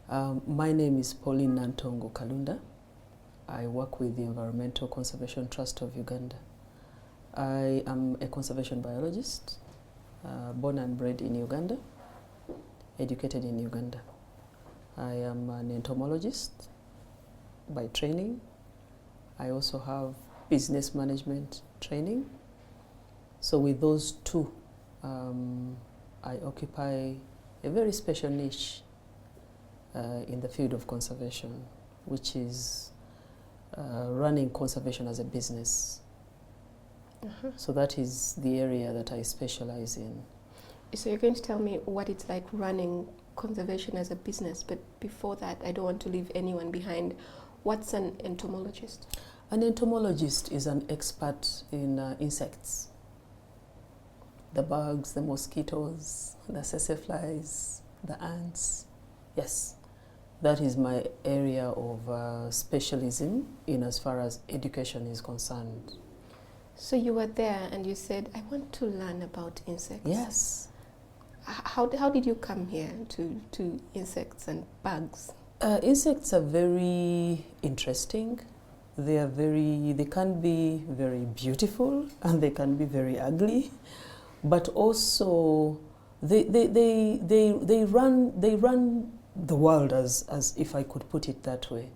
My name is Pauline Nantongo Kalunda. I work with the Environmental Conservation Trust of Uganda. I am a conservation biologist, born and bred in Uganda, educated in Uganda. I am an entomologist by training. I also have business management training. So with those two, I occupy a very special niche in the field of conservation, which is running conservation as a business. So that is the area that I specialize in. So you're going to tell me what it's like running conservation as a business, but before that, I don't want to leave anyone behind. What's an entomologist? An entomologist is an expert in insects. The bugs, the mosquitoes, the sassaflies, the ants. Yes, that is my area of specialism in as far as education is concerned. So you were there and you said, I want to learn about insects. Yes. How did you come here to insects and bugs? Insects are very interesting. They can be very beautiful and they can be very ugly, but also they run the world, as if I could put it that way.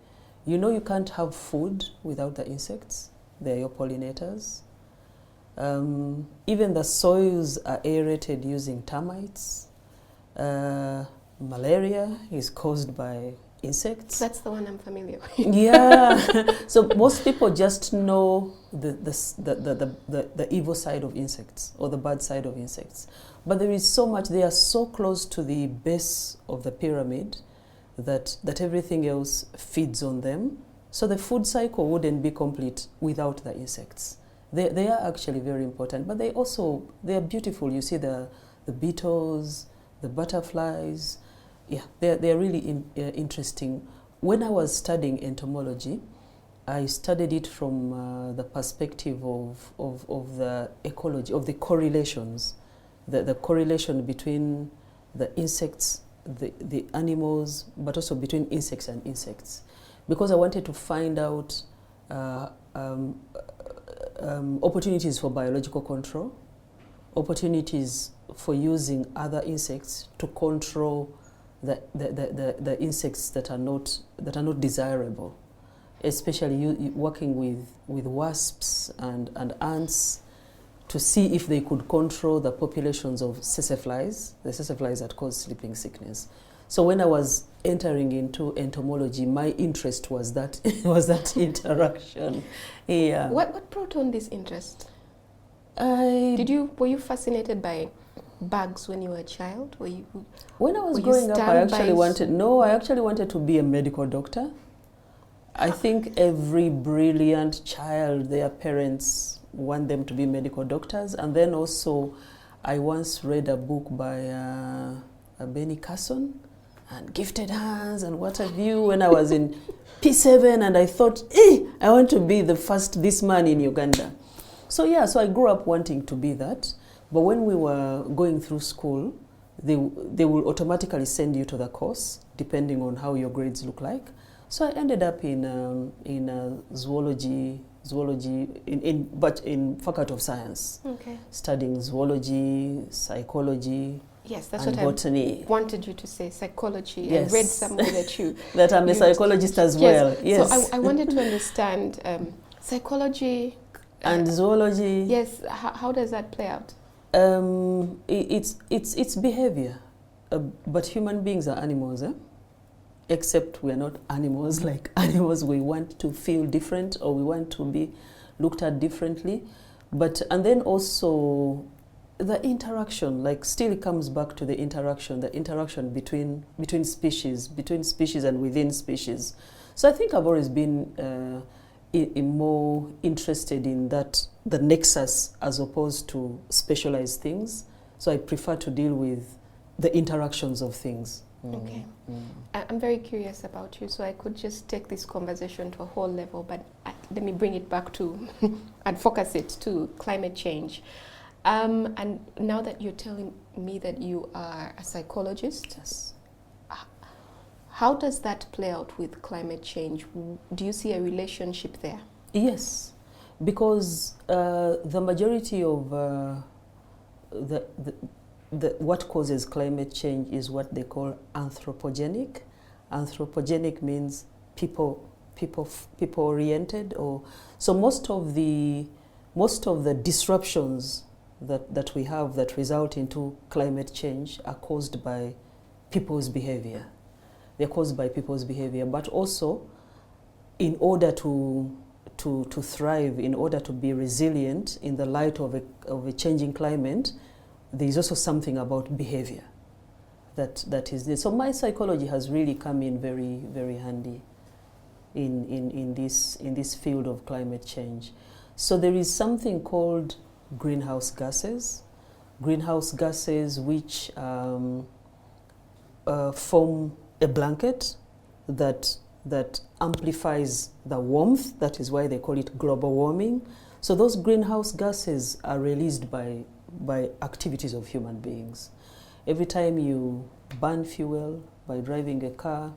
You know, you can't have food without the insects. They're your pollinators. Even the soils are aerated using termites. Malaria is caused by insects. That's the one I'm familiar with. Yeah. So most people just know the evil side of insects or the bad side of insects. But there is so much, they are so close to the base of the pyramid that everything else feeds on them. So the food cycle wouldn't be complete without the insects. They are actually very important, but they are beautiful. You see the beetles, the butterflies. Yeah, they're really interesting. When I was studying entomology, I studied it from the perspective of the ecology, of the correlations, the correlation between the insects, the animals, but also between insects and insects. Because I wanted to find out opportunities for biological control, opportunities for using other insects to control the insects that are not desirable, especially working with wasps and ants to see if they could control the populations of sassaflies, the sassaflies that cause sleeping sickness. So when I was entering into entomology, my interest was that interaction. Yeah. What brought on this interest? Were you fascinated by bugs when you were a child? When I was growing up, I actually wanted to be a medical doctor. I think every brilliant child, their parents want them to be medical doctors. And then also, I once read a book by Benny Carson, and Gifted Hands and what have you, when I was in P7, and I thought, I want to be this man in Uganda. So yeah, so I grew up wanting to be that. But when we were going through school, they will automatically send you to the course, depending on how your grades look like. So I ended up in zoology, but in Faculty of Science, studying zoology, psychology. Yes, that's and what botany. I wanted you to say, psychology. Yes. I read somewhere that you... that I'm a psychologist as well, yes. So I wanted to understand psychology... and zoology. Yes, how does that play out? It's behavior, but human beings are animals, except we're not animals like animals. We want to feel different, or we want to be looked at differently. And then also the interaction, like still it comes back to the interaction between species and within species. So I think I've always been more interested in the nexus as opposed to specialized things. So I prefer to deal with the interactions of things. Okay. I'm very curious about you, so I could just take this conversation to a whole level, but let me bring it back to advocacy, to climate change. And now that you're telling me that you are a psychologist, yes. How does that play out with climate change? Do you see a relationship there? Yes, because the majority of what causes climate change is what they call anthropogenic. Anthropogenic means people oriented, or so most of the disruptions that we have that result into climate change are caused by people's behavior. They're caused by people's behavior, but also in order to thrive, in order to be resilient in the light of a changing climate, there is also something about behavior that is there. So my psychology has really come in very, very handy in this field of climate change. So there is something called greenhouse gases. Greenhouse gases which form a blanket that amplifies the warmth. That is why they call it global warming. So those greenhouse gases are released by activities of human beings. Every time you burn fuel by driving a car,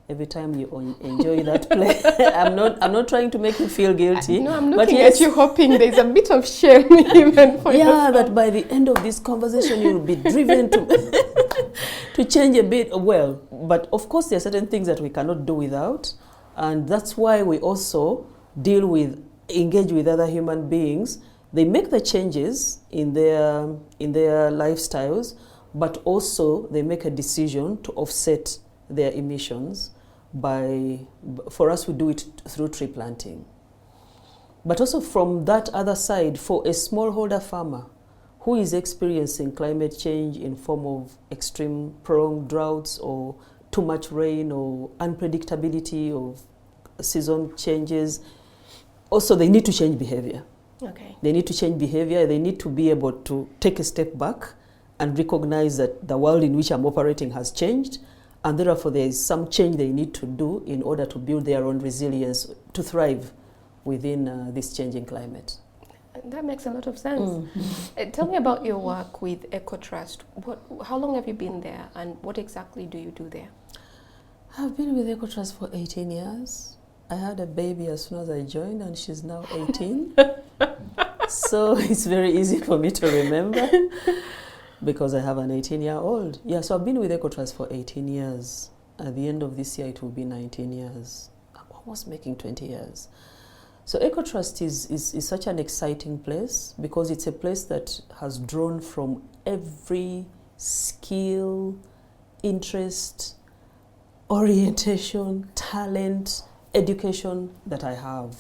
every time you enjoy that play, I'm not trying to make you feel guilty. No, I'm looking at you hoping there's a bit of shame even for yourself. That by the end of this conversation you'll be driven to change a bit. Well, but of course there are certain things that we cannot do without, and that's why we also engage with other human beings. They make the changes in their lifestyles, but also they make a decision to offset their emissions for us we do it through tree planting. But also from that other side, for a smallholder farmer who is experiencing climate change in form of extreme prolonged droughts or too much rain or unpredictability of season changes, also they need to change behavior. Okay. They need to change behavior. They need to be able to take a step back and recognize that the world in which I'm operating has changed, and therefore there is some change they need to do in order to build their own resilience to thrive within this changing climate. That makes a lot of sense. Tell me about your work with ECOTRUST. How long have you been there, and what exactly do you do there? I've been with ECOTRUST for 18 years. I had a baby as soon as I joined, and she's now 18. So it's very easy for me to remember because I have an 18-year-old. Yeah, so I've been with ECOTRUST for 18 years. At the end of this year, it will be 19 years. I'm almost making 20 years. So ECOTRUST is such an exciting place because it's a place that has drawn from every skill, interest, orientation, talent, education that I have.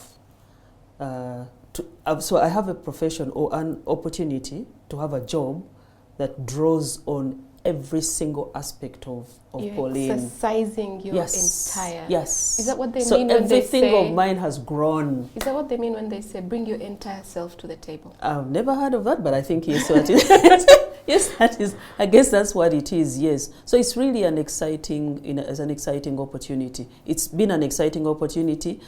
So I have a profession or an opportunity to have a job that draws on every single aspect of Pauline. You're exercising your entire... Yes. Is that what they so mean when they say... So everything of mine has grown. Is that what they mean when they say, bring your entire self to the table? I've never heard of that, but I think yes, what it is. Yes, that is. I guess that's what it is, yes. So it's really an exciting opportunity. It's been an exciting opportunity.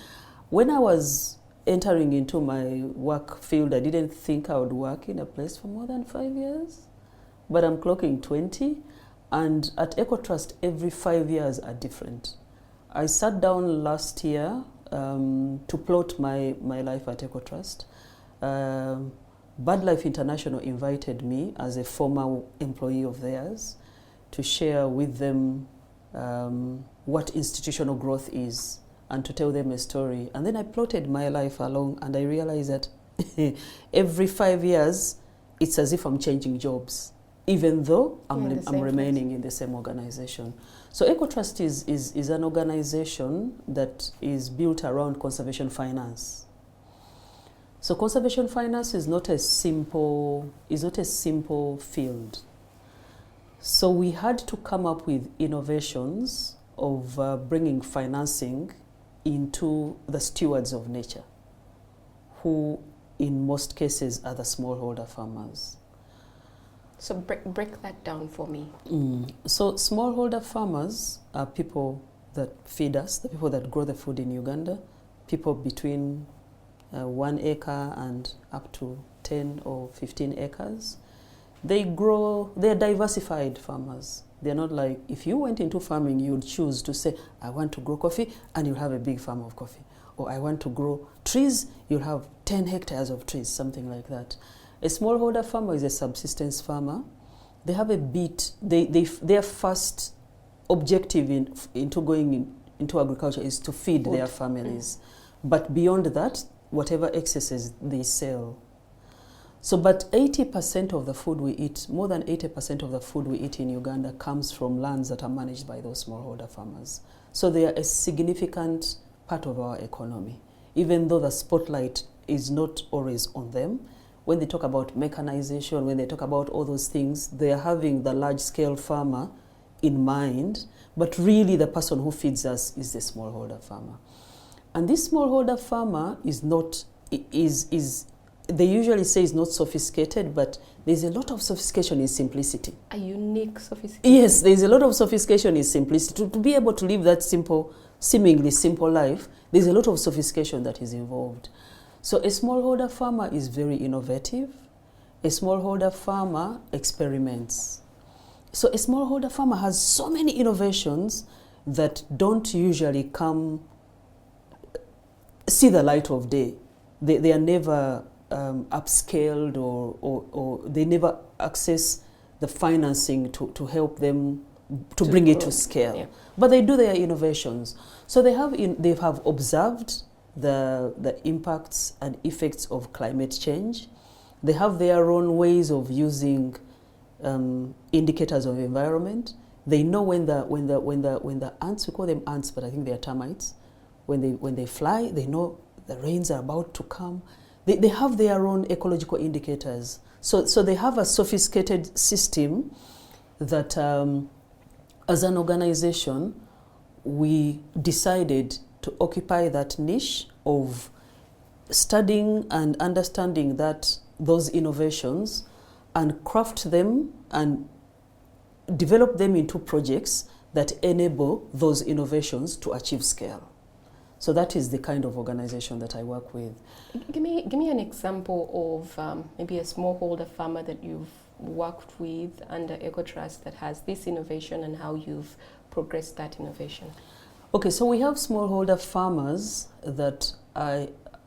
When I was entering into my work field, I didn't think I would work in a place for more than 5 years. But I'm clocking 20, and at ECOTRUST, every 5 years are different. I sat down last year to plot my life at ECOTRUST. BirdLife International invited me as a former employee of theirs to share with them what institutional growth is and to tell them a story. And then I plotted my life along, and I realized that every 5 years, it's as if I'm changing jobs, even though I'm remaining in the same organization. So ECOTRUST is an organization that is built around conservation finance. So conservation finance is not a simple field. So we had to come up with innovations of bringing financing into the stewards of nature, who in most cases are the smallholder farmers. So break that down for me. So smallholder farmers are people that feed us, the people that grow the food in Uganda, people between 1 acre and up to 10 or 15 acres. They're diversified farmers. They're not like, if you went into farming, you'd choose to say, I want to grow coffee, and you'll have a big farm of coffee. Or I want to grow trees, you'll have 10 hectares of trees, something like that. A smallholder farmer is a subsistence farmer. They have a bit, their first objective into going into agriculture is to feed their families. But beyond that, whatever excesses they sell. So, but 80% of the food we eat, more than 80% of the food we eat in Uganda comes from lands that are managed by those smallholder farmers. So they are a significant part of our economy, even though the spotlight is not always on them. When they talk about mechanization, when they talk about all those things, they are having the large-scale farmer in mind, but really the person who feeds us is the smallholder farmer. And this smallholder farmer is not, they usually say is not sophisticated, but there's a lot of sophistication in simplicity. A unique sophistication? Yes, there's a lot of sophistication in simplicity. To be able to live that simple, seemingly simple life, there's a lot of sophistication that is involved. So a smallholder farmer is very innovative. A smallholder farmer experiments. So a smallholder farmer has so many innovations that don't usually see the light of day. They are never upscaled or they never access the financing to help them to bring it to scale. Yeah. But they do their innovations. So they have observed the impacts and effects of climate change. They have their own ways of using indicators of environment. They know when the ants, we call them ants, but I think they are termites, when they fly, they know the rains are about to come. They have their own ecological indicators. So they have a sophisticated system that as an organization, we decided to occupy that niche of studying and understanding those innovations and craft them and develop them into projects that enable those innovations to achieve scale. So that is the kind of organization that I work with. Give me an example of maybe a smallholder farmer that you've worked with under ECOTRUST that has this innovation and how you've progressed that innovation. Okay, so we have smallholder farmers that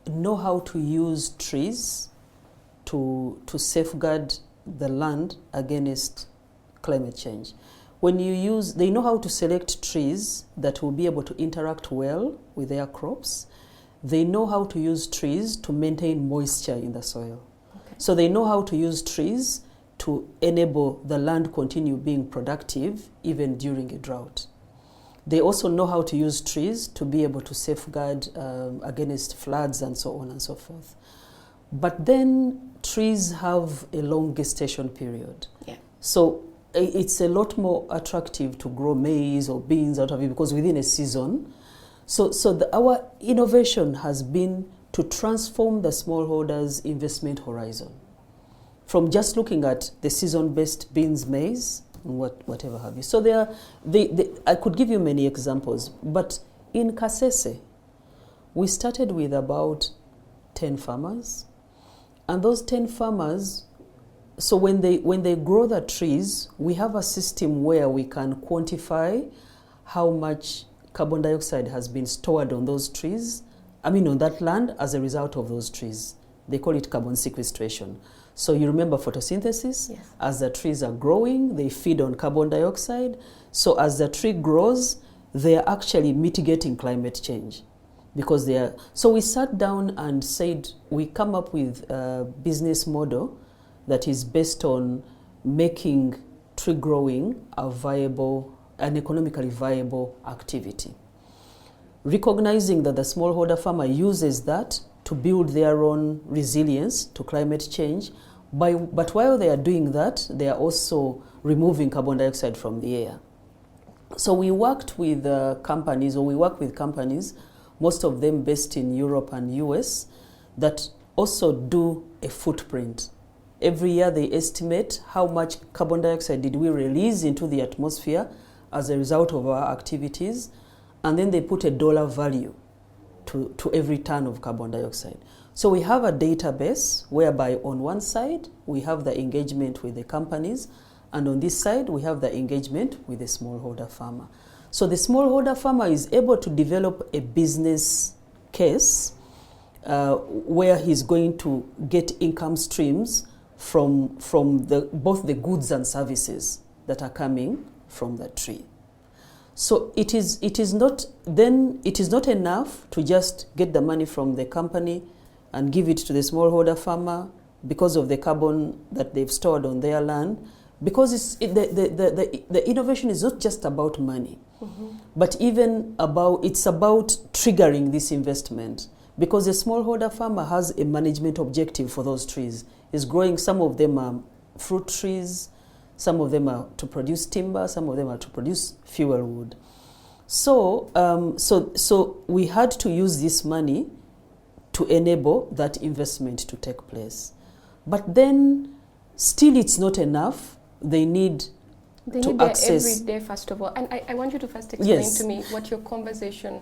know how to use trees to safeguard the land against climate change. They know how to select trees that will be able to interact well with their crops. They know how to use trees to maintain moisture in the soil. Okay. So they know how to use trees to enable the land continue being productive even during a drought. They also know how to use trees to be able to safeguard against floods and so on and so forth. But then trees have a long gestation period. Yeah. So it's a lot more attractive to grow maize or beans out of it because within a season. So our innovation has been to transform the smallholders' investment horizon from just looking at the season-based beans, maize, whatever have you. So I could give you many examples, but in Kasese, we started with about 10 farmers, and those 10 farmers, so when they grow the trees, we have a system where we can quantify how much carbon dioxide has been stored on those trees, on that land as a result of those trees. They call it carbon sequestration. So you remember photosynthesis? Yes. As the trees are growing, they feed on carbon dioxide. So as the tree grows, they are actually mitigating climate change. So we sat down and said, we come up with a business model that is based on making tree growing an economically viable activity. Recognizing that the smallholder farmer uses that to build their own resilience to climate change, but while they are doing that, they are also removing carbon dioxide from the air. So we work with companies, most of them based in Europe and US, that also do a footprint. Every year they estimate how much carbon dioxide did we release into the atmosphere as a result of our activities, and then they put a dollar value to every ton of carbon dioxide. So we have a database whereby on one side we have the engagement with the companies, and on this side we have the engagement with the smallholder farmer. So the smallholder farmer is able to develop a business case where he's going to get income streams from both the goods and services that are coming from the tree. So it is not enough to just get the money from the company and give it to the smallholder farmer because of the carbon that they've stored on their land, because the innovation is not just about money, but it's about triggering this investment, because the smallholder farmer has a management objective for those trees. He's growing, some of them are fruit trees, some of them are to produce timber, some of them are to produce fuel wood. So we had to use this money to enable that investment to take place. But then still it's not enough. They need to access. Every day, first of all. And I want you to first explain Yes. to me what your conversation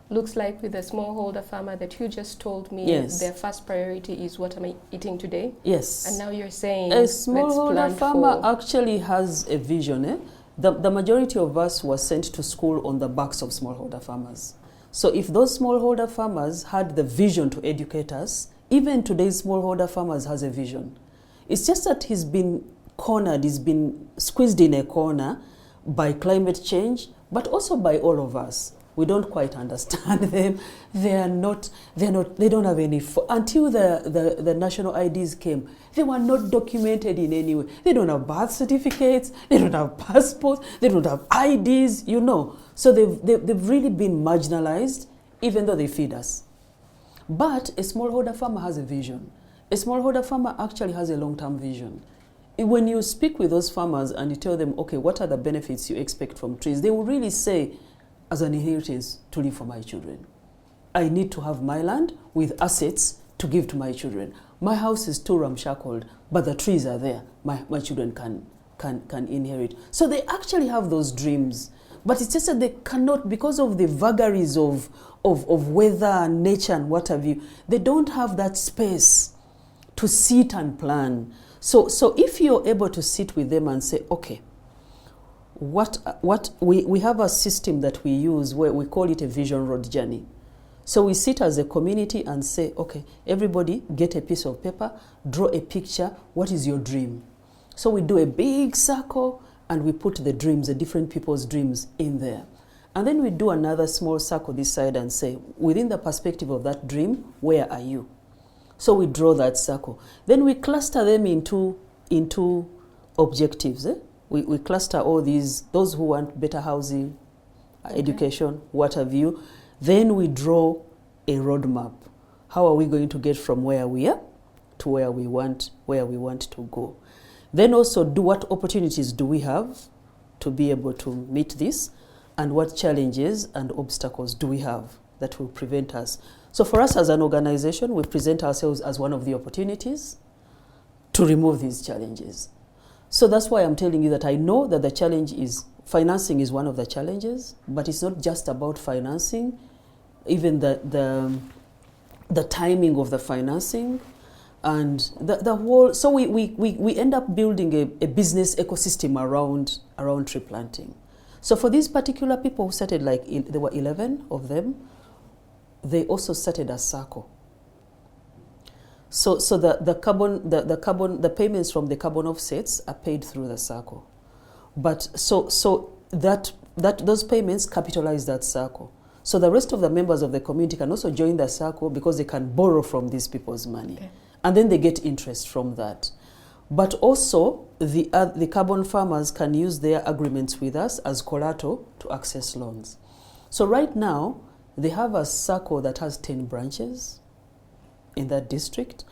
looks like with the smallholder farmer that you just told me. Yes. Their first priority is, what am I eating today? Yes. And now you're saying, A let's smallholder plan farmer for... actually has a vision. The majority of us were sent to school on the backs of smallholder farmers. So if those smallholder farmers had the vision to educate us, even today's smallholder farmers has a vision. It's just that he's been cornered, he's been squeezed in a corner by climate change, but also by all of us. We don't quite understand them. They don't have any, until the national IDs came, they were not documented in any way. They don't have birth certificates, they don't have passports, they don't have IDs, you know. So they've really been marginalized, even though they feed us. But a smallholder farmer has a vision. A smallholder farmer actually has a long-term vision. When you speak with those farmers and you tell them, okay, what are the benefits you expect from trees, they will really say, as an inheritance to leave for my children. I need to have my land with assets to give to my children. My house is too ramshackled, but the trees are there. My children can inherit. So they actually have those dreams, but it's just that they cannot, because of the vagaries of weather and nature and what have you, they don't have that space to sit and plan. So if you're able to sit with them and say, okay, we have a system that we use where we call it a vision road journey. So we sit as a community and say, okay, everybody get a piece of paper, draw a picture, what is your dream? So we do a big circle and we put the dreams, the different people's dreams in there. And then we do another small circle this side and say, within the perspective of that dream, where are you? So we draw that circle. Then we cluster them into objectives. We cluster all those who want better housing, education, what have you. Then we draw a roadmap. How are we going to get from where we are to where we want to go? Then also, what opportunities do we have to be able to meet this, and what challenges and obstacles do we have that will prevent us? So for us as an organization, we present ourselves as one of the opportunities to remove these challenges. So that's why I'm telling you that I know that the challenge is, financing is one of the challenges, but it's not just about financing, even the timing of the financing and the whole. So we end up building a business ecosystem around tree planting. So for these particular people who started, there were 11 of them, they also started a circle. So the payments from the carbon offsets are paid through the circle. But so that those payments capitalize that circle. So the rest of the members of the community can also join the circle because they can borrow from these people's money. Okay. And then they get interest from that. But also the carbon farmers can use their agreements with us as collateral to access loans. So right now, they have a circle that has 10 branches in that district.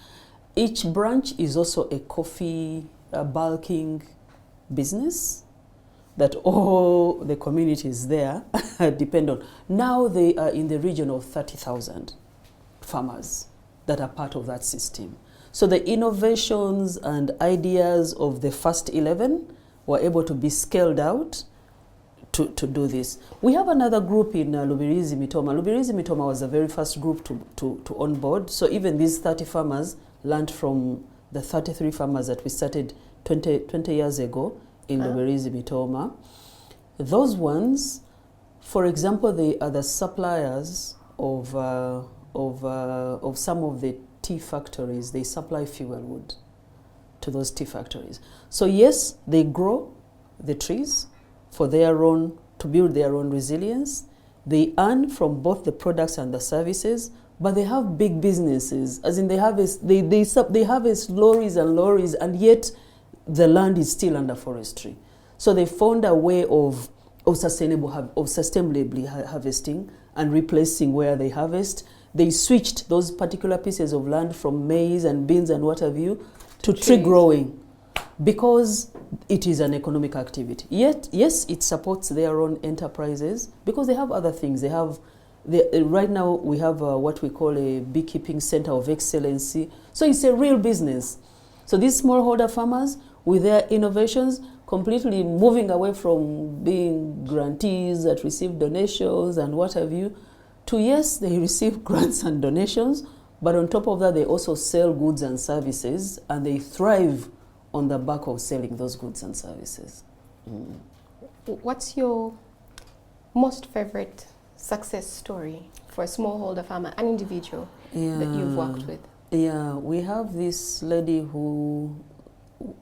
Each branch is also a coffee bulking business that all the communities there depend on. Now they are in the region of 30,000 farmers that are part of that system. So the innovations and ideas of the first 11 were able to be scaled out to do this. We have another group in Lubirizi Mitoma. Lubirizi Mitoma was the very first group to onboard. So even these 30 farmers learned from the 33 farmers that we started 20 years ago in Lubirizi Mitoma. Those ones, for example, they are the suppliers of some of the tea factories. They supply fuel wood to those tea factories. So yes, they grow the trees for their own, to build their own resilience. They earn from both the products and the services, but they have big businesses, as in they harvest lorries and lorries, and yet the land is still under forestry. So they found a way of sustainably harvesting and replacing where they harvest. They switched those particular pieces of land from maize and beans and what have you to tree growing, because it is an economic activity. Yet, yes, it supports their own enterprises because they have other things. Right now we have what we call a beekeeping center of excellency. So it's a real business. So these smallholder farmers, with their innovations, completely moving away from being grantees that receive donations and what have you, to yes, they receive grants and donations, but on top of that, they also sell goods and services, and they thrive on the back of selling those goods and services. What's your most favorite success story for a smallholder farmer, an individual that you've worked with? Yeah, we have this lady who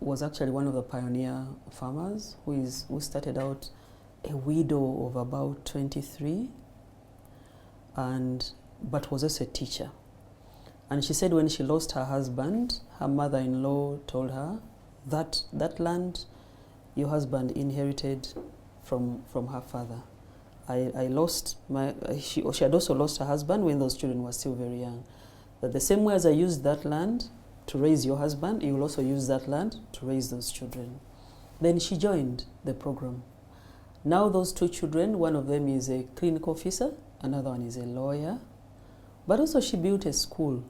was actually one of the pioneer farmers who started out a widow of about 23, but was also a teacher. And she said when she lost her husband, her mother-in-law told her that land your husband inherited from her father. She had also lost her husband when those children were still very young. But the same way as I used that land to raise your husband, you will also use that land to raise those children. Then she joined the program. Now those two children, one of them is a clinic officer, another one is a lawyer. But also she built a school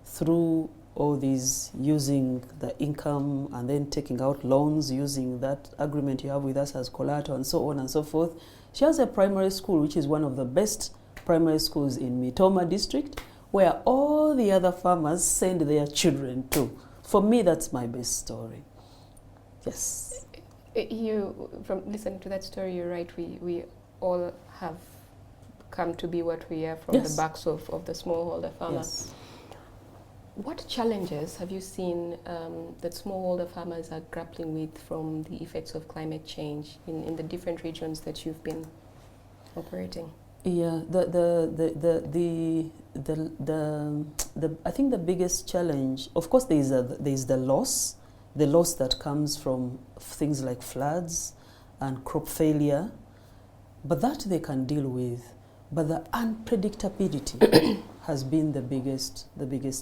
through all these, using the income and then taking out loans, using that agreement you have with us as collateral and so on and so forth. She has a primary school, which is one of the best primary schools in Mitoma district, where all the other farmers send their children to. For me, that's my best story. Yes. From listening to that story, you're right. We all have come to be what we are from the backs of the smallholder farmer. Yes. What challenges have you seen that smallholder farmers are grappling with from the effects of climate change in the different regions that you've been operating? Yeah, I think the biggest challenge, of course, there is the loss that comes from things like floods and crop failure, but that they can deal with. But the unpredictability has been the biggest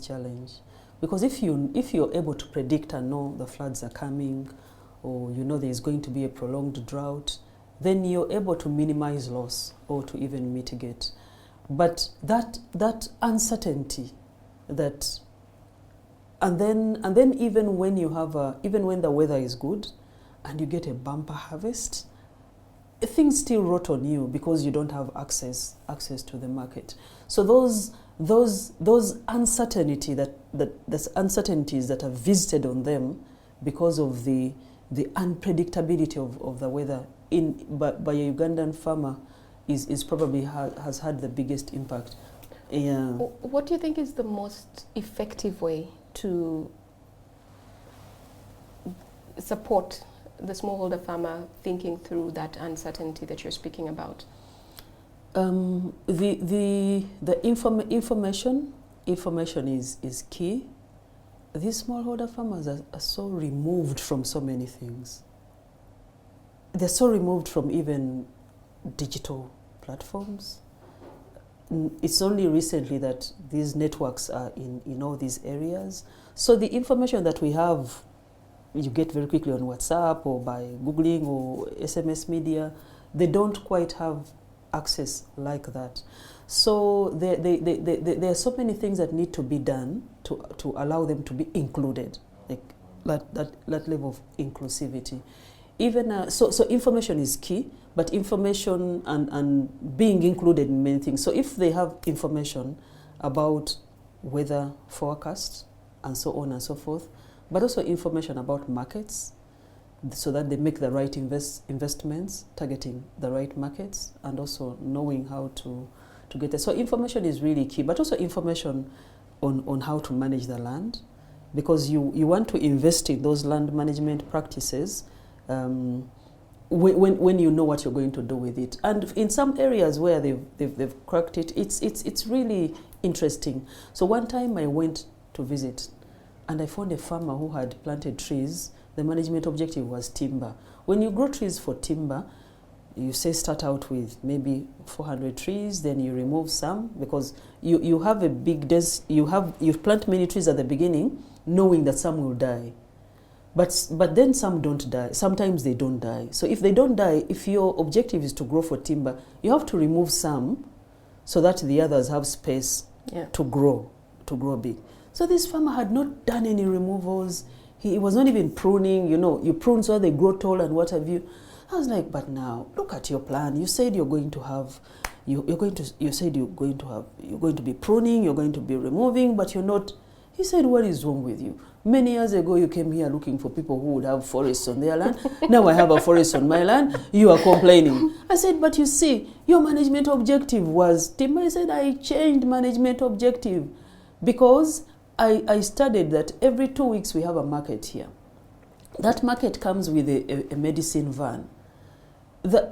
challenge, because if you're able to predict and know the floods are coming, or you know there is going to be a prolonged drought, then you're able to minimize loss or to even mitigate. But that uncertainty, and then even when you have even when the weather is good and you get a bumper harvest, things still rot on you because you don't have access to the market. So those uncertainties that are visited on them because of the unpredictability of the weather by a Ugandan farmer is probably has had the biggest impact. Yeah. What do you think is the most effective way to support the smallholder farmer thinking through that uncertainty that you're speaking about? Information is key. These smallholder farmers are so removed from so many things. They're so removed from even digital platforms. It's only recently that these networks are in all these areas. So the information that we have, you get very quickly on WhatsApp or by Googling or SMS media. They don't quite have access like that. So there are so many things that need to be done to allow them to be included, like that level of inclusivity. even so information is key, but information and being included in many things. So if they have information about weather forecasts and so on and so forth, but also information about markets, so that they make the right investments, targeting the right markets, and also knowing how to get there. So information is really key, but also information on how to manage the land, because you want to invest in those land management practices when you know what you're going to do with it. And in some areas where they've cracked it, it's really interesting. So one time I went to visit, and I found a farmer who had planted trees. The management objective was timber. When you grow trees for timber, you say start out with maybe 400 trees, then you remove some, because you have a big you plant many trees at the beginning, knowing that some will die. But then some don't die. Sometimes they don't die. So if they don't die, if your objective is to grow for timber, you have to remove some so that the others have space to grow big. So this farmer had not done any removals. He was not even pruning. You prune so they grow tall and what have you. I was like, but now look at your plan. You said you're going to have, you're going to be pruning, you're going to be removing, but you're not. He said, what is wrong with you? Many years ago, you came here looking for people who would have forests on their land. Now I have a forest on my land. You are complaining. I said, but you see, your management objective was timber. I said, I changed management objective because I studied that every 2 weeks we have a market here. That market comes with a medicine van.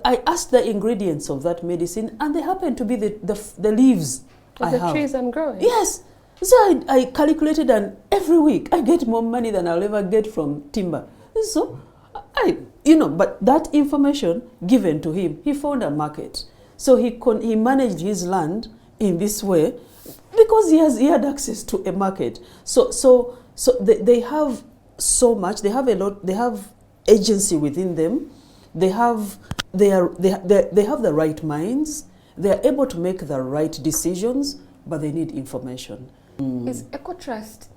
I asked the ingredients of that medicine, and they happen to be the leaves of the trees I'm growing. Yes. So I calculated, and every week I get more money than I'll ever get from timber. So but that information given to him, he found a market. So he managed his land in this way because he had access to a market. So they have so much. They have a lot. They have agency within them. They have the right minds. They are able to make the right decisions, but they need information. Is ECOTRUST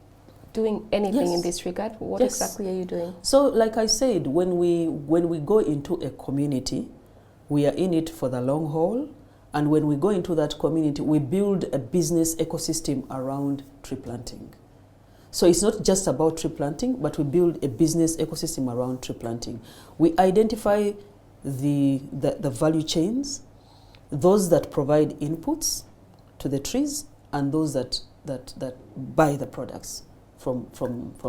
doing anything in this regard? What exactly are you doing? So, like I said, when we go into a community, we are in it for the long haul, and when we go into that community, we build a business ecosystem around tree planting. So it's not just about tree planting, but we build a business ecosystem around tree planting. We identify the value chains, those that provide inputs to the trees, and those that buy the products from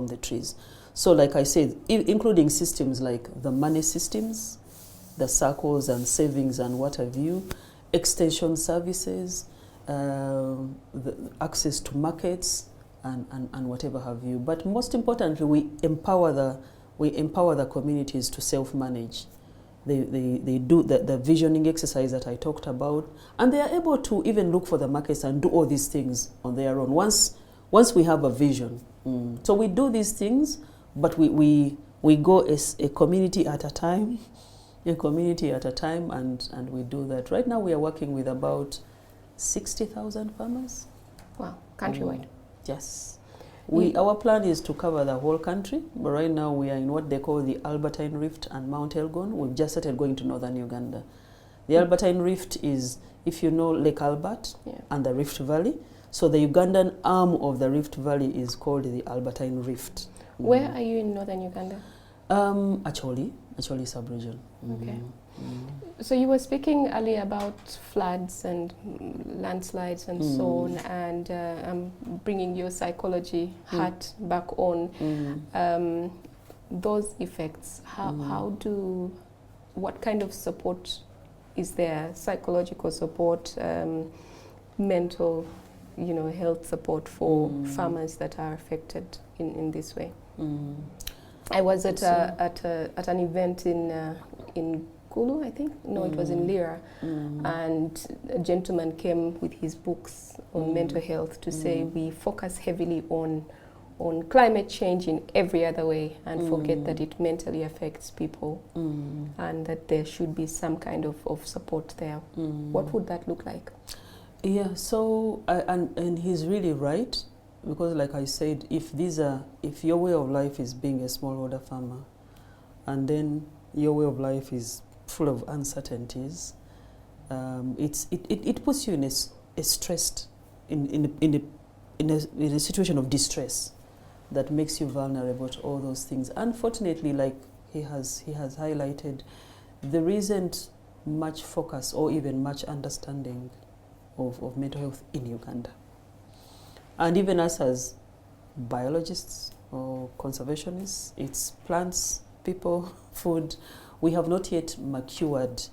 the trees. So like I said, including systems like the money systems, the circles and savings and what have you, extension services, the access to markets and whatever have you. But most importantly, we empower the communities to self-manage. They do the visioning exercise that I talked about, and they are able to even look for the markets and do all these things on their own once we have a vision. So we do these things, but we go as a community at a time, and we do that. Right now we are working with about 60,000 farmers. Wow, countrywide. Yes. Our plan is to cover the whole country, but right now we are in what they call the Albertine Rift and Mount Elgon. We've just started going to northern Uganda. The Albertine Rift is, if you know Lake Albert and the Rift Valley, so the Ugandan arm of the Rift Valley is called the Albertine Rift. Where are you in northern Uganda? Acholi sub-region. Okay. So you were speaking earlier about floods and landslides and so on, and I'm bringing your psychology hat back on. Those effects, what kind of support is there? Psychological support, mental, health support for farmers that are affected in this way. I was at an event in Kulu, I think. No, it was in Lira, and a gentleman came with his books on mental health to say we focus heavily on climate change in every other way and forget that it mentally affects people, and that there should be some kind of support there. What would that look like? Yeah, so and he's really right, because like I said, if your way of life is being a smallholder farmer, and then your way of life is full of uncertainties, it puts you in a stressed, in a situation of distress that makes you vulnerable to all those things. Unfortunately, like he has highlighted, there isn't much focus or even much understanding of mental health in Uganda. And even us as biologists or conservationists, it's plants, people, food, we have not yet matured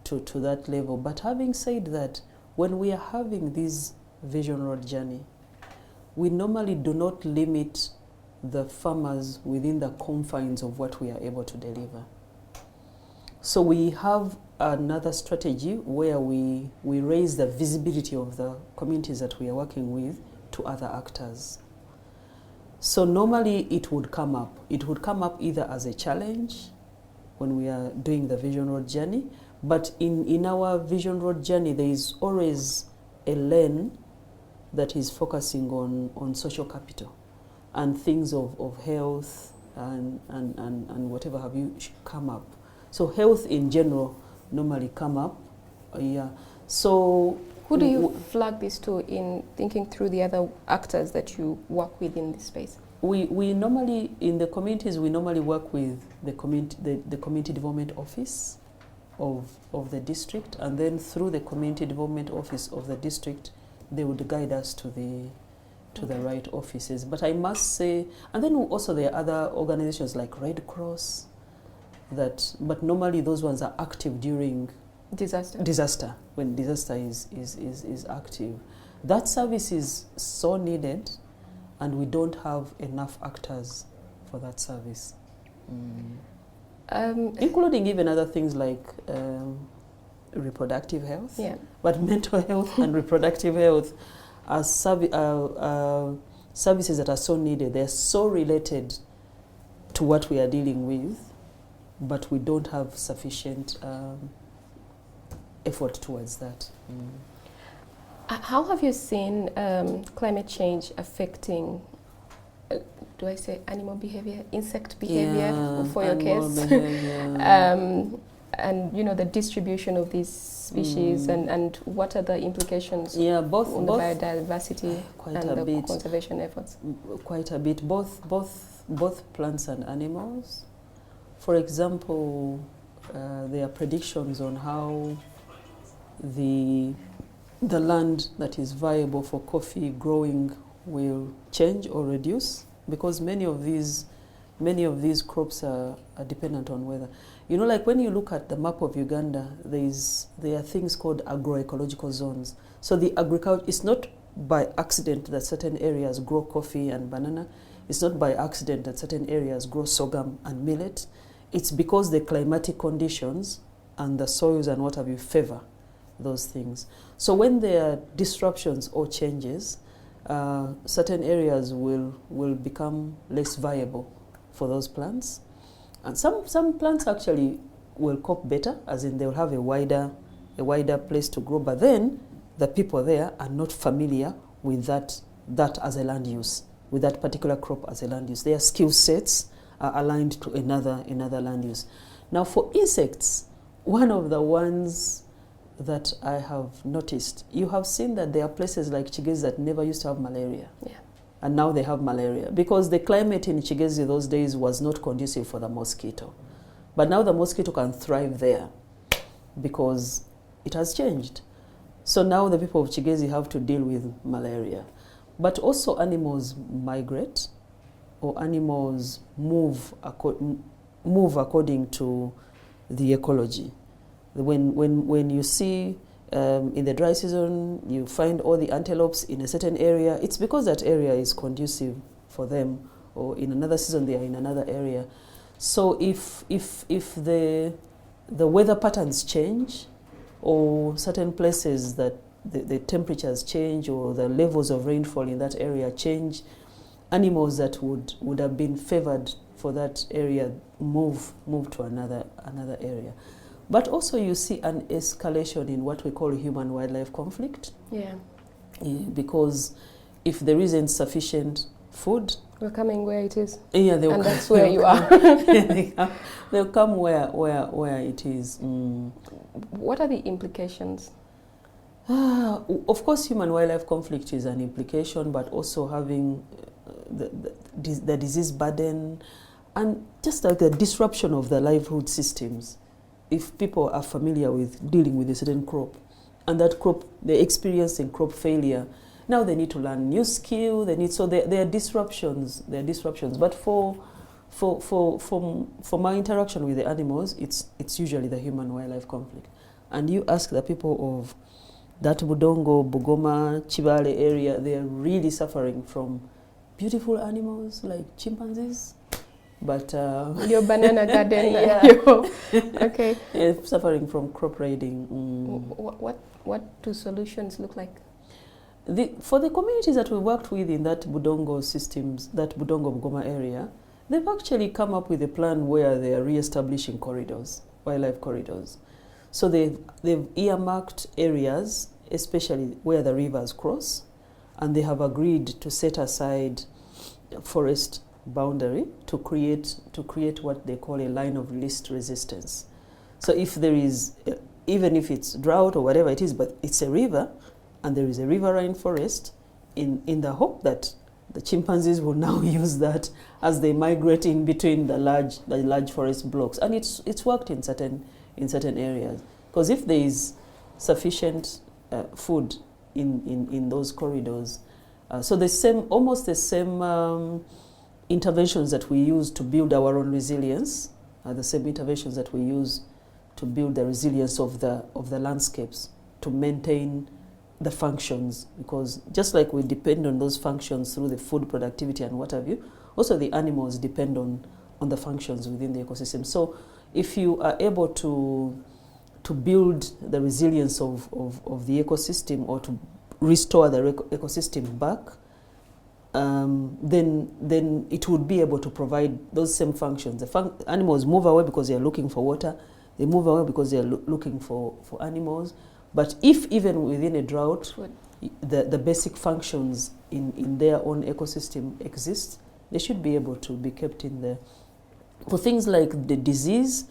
to that level. But having said that, when we are having this Vision Road journey, we normally do not limit the farmers within the confines of what we are able to deliver. So we have another strategy where we raise the visibility of the communities that we are working with to other actors. So normally it would come up. It would come up either as a challenge when we are doing the Vision Road journey, but in our Vision Road journey, there is always a lane that is focusing on social capital and things of health and whatever have you come up. So health in general normally come up, yeah. So who do you flag this to in thinking through the other actors that you work with in this space? We normally, in the communities, we normally work with the community development office of the district, and then through the community development office of the district, they would guide us to the right offices. But I must say, and then also there are other organizations like Red Cross, but normally those ones are active during disaster, when disaster is active. That service is so needed, and we don't have enough actors for that service. Including even other things like reproductive health. Yeah. But mental health and reproductive health are services that are so needed. They're so related to what we are dealing with, but we don't have sufficient effort towards that. How have you seen climate change affecting, do I say animal behavior, insect behavior for your case? And you know, the distribution of these species and what are the implications on the biodiversity and the conservation efforts? Quite a bit, both plants and animals. For example, there are predictions on how the land that is viable for coffee growing will change or reduce, because many of these crops are dependent on weather. You know, like when you look at the map of Uganda, there are things called agroecological zones. So the agriculture, it's not by accident that certain areas grow coffee and banana. It's not by accident that certain areas grow sorghum and millet. It's because the climatic conditions and the soils and what have you favor those things. So when there are disruptions or changes, certain areas will become less viable for those plants. And some plants actually will cope better, as in they will have a wider place to grow, but then the people there are not familiar with that as a land use, with that particular crop as a land use. Their skill sets are aligned to another land use. Now for insects, one of the ones that I have noticed, you have seen that there are places like Chigezi that never used to have malaria. Yeah. And now they have malaria because the climate in Chigezi those days was not conducive for the mosquito. But now the mosquito can thrive there because it has changed. So now the people of Chigezi have to deal with malaria. But also animals migrate, or animals move according to the ecology. When you see in the dry season, you find all the antelopes in a certain area, it's because that area is conducive for them, or in another season they are in another area. So if the weather patterns change, or certain places that the temperatures change, or the levels of rainfall in that area change, animals that would have been favored for that area move to another area. But also you see an escalation in what we call human-wildlife conflict. Yeah. Because if there isn't sufficient food. We're coming where it is. Yeah, And that's where you are. They'll come where it is. What are the implications? Of course, human-wildlife conflict is an implication, but also having the disease burden and just like the disruption of the livelihood systems. If people are familiar with dealing with a certain crop, and that crop, they're experiencing crop failure, now they need to learn new skill. So there are disruptions. But for my interaction with the animals, it's usually the human-wildlife conflict. And you ask the people of that Budongo, Bugoma, Chibale area, they are really suffering from beautiful animals like chimpanzees. But your banana garden. Okay. Yeah, suffering from crop raiding. What do solutions look like? For the communities that we worked with in that Budongo systems, that Budongo Bugoma area, they've actually come up with a plan where they are re-establishing corridors, wildlife corridors. So they've earmarked areas, especially where the rivers cross, and they have agreed to set aside forest boundary to create what they call a line of least resistance. So if there is, even if it's drought or whatever it is, but it's a river, and there is a riverine forest, in the hope that the chimpanzees will now use that as they migrate in between the large forest blocks, and it's worked in certain areas, because if there is sufficient food in those corridors, so almost the same interventions that we use to build our own resilience are the same interventions that we use to build the resilience of the landscapes, to maintain the functions, because just like we depend on those functions through the food productivity and what have you, also the animals depend on the functions within the ecosystem. So if you are able to build the resilience of the ecosystem, or to restore the ecosystem back, then it would be able to provide those same functions. The animals move away because they are looking for water. They move away because they are looking for animals. But if even within a drought, the basic functions in their own ecosystem exist, they should be able to be kept in there. For things like the disease,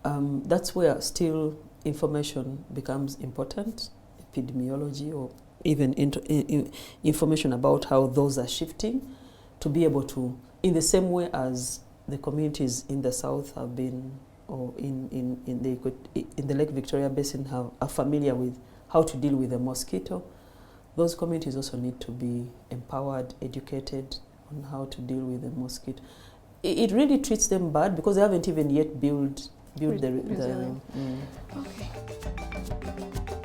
that's where still information becomes important, epidemiology, or even information about how those are shifting, to be able to, in the same way as the communities in the south have been, or in the Lake Victoria Basin are familiar with how to deal with the mosquito, those communities also need to be empowered, educated on how to deal with the mosquito. It really treats them bad because they haven't even yet built the Okay.